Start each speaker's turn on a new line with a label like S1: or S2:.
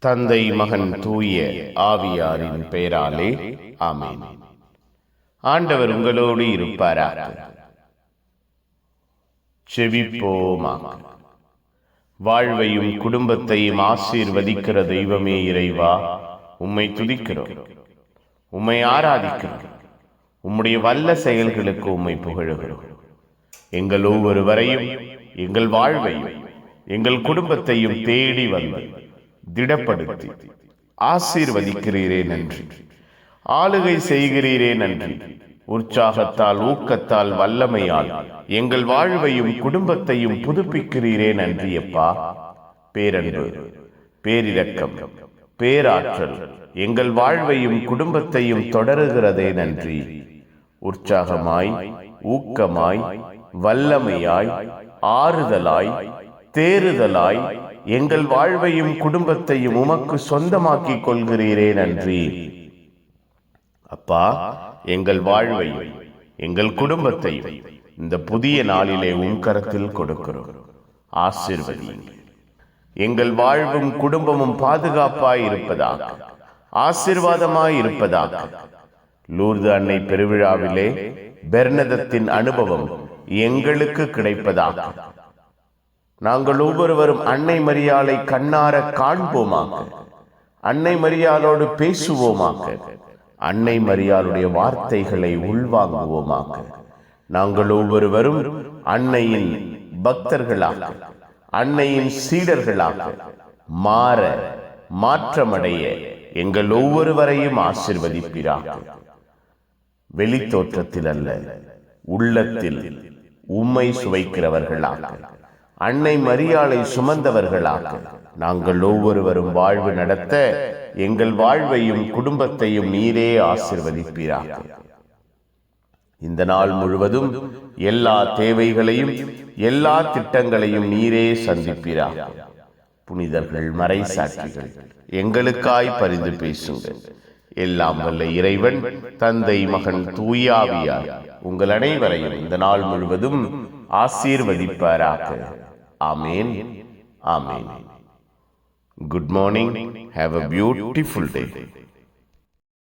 S1: தந்தை மகன் தூய ஆவியாரின் பெயராலே ஆமென். ஆண்டவர் உங்களோடு இருப்பாராக. செவிப்போமாக. வாழ்வையும் குடும்பத்தையும் ஆசீர்வதிக்கிற தெய்வமே இறைவா, உம்மை துதிக்கிறோம், உம்மை ஆராதிக்கிறோம், உம்முடைய வல்ல செயல்களுக்கு உம்மை புகழுகிறோம். எங்கள் ஒவ்வொருவரையும், எங்கள் வாழ்வையும், எங்கள் குடும்பத்தையும் தேடி வந்து திடப்படுத்தி ஆசீர்வதிக்கிறீரே நன்றி. ஆளுகை செய்கிறீரே நன்றி. உற்சாகத்தால், ஊக்கத்தால், வல்லமையால் எங்கள் வாழ்வையும் குடும்பத்தையும் புதுப்பிக்கிறீரே நன்றி அப்பா. பேரன்பு, பேரிரக்கம், பேராற்றல் எங்கள் வாழ்வையும் குடும்பத்தையும் தொடருகிறதே நன்றி. உற்சாகமாய், ஊக்கமாய், வல்லமையாய், ஆறுதலாய், தேறுதலாய் எங்கள் வாழ்வையும் குடும்பத்தையும் உமக்கு சொந்தமாக்கிக் கொள்கிறீரே நன்றி அப்பா. எங்கள் வாழ்வையும் எங்கள் குடும்பத்தையும் இந்த புதிய நாளிலே உம் கரத்தில் கொடுக்கிறோம். ஆசீர்வதியுங்கள். எங்கள் வாழ்வும் குடும்பமும் பாதுகாப்பாய் இருப்பதாக, ஆசீர்வாதமாய் இருப்பதாக. லூர்து அன்னை பெருவிழாவிலே பெர்னதத்தின் அனுபவம் எங்களுக்கு கிடைப்பதாக. நாங்கள் ஒவ்வொருவரும் அன்னை மரியாளை கண்ணார காண்போமாக, அன்னை மரியாளோடு பேசுவோமாக, அன்னை மரியாளுடைய வார்த்தைகளை உள்வாங்குவோமாக. நாங்கள் ஒவ்வொருவரும் அன்னையின் பக்தர்களாக, அன்னையின் சீடர்களாக மாற, மாற்றமடைய எங்கள் ஒவ்வொருவரையும் ஆசீர்வதிப்பீராக. வெளித்தோற்றத்தில் அல்ல, உள்ளத்தில் உம்மை சுவைக்கிறவர்களாக, அன்னை மரியாளை சுமந்தவர்களாக நாங்கள் ஒவ்வொருவரும் வாழ்வு நடத்த எங்கள் வாழ்வையும் குடும்பத்தையும் நீரே ஆசீர்வதிப்பீராக. இந்த நாள் முழுவதும் எல்லா தேவைகளையும், எல்லா திட்டங்களையும் நீரே சந்திப்பீராக. புனிதர்கள், மறை சாட்சிகள் எங்களுக்காய் பரிந்து பேசுங்கள். எல்லாம் வல்ல இறைவன், தந்தை, மகன், தூய ஆவியார் உங்கள் அனைவரையும் இந்த நாள் முழுவதும் ஆசீர்வதிப்பாராக. ஆமென். ஆமென். Good morning. Have a beautiful day.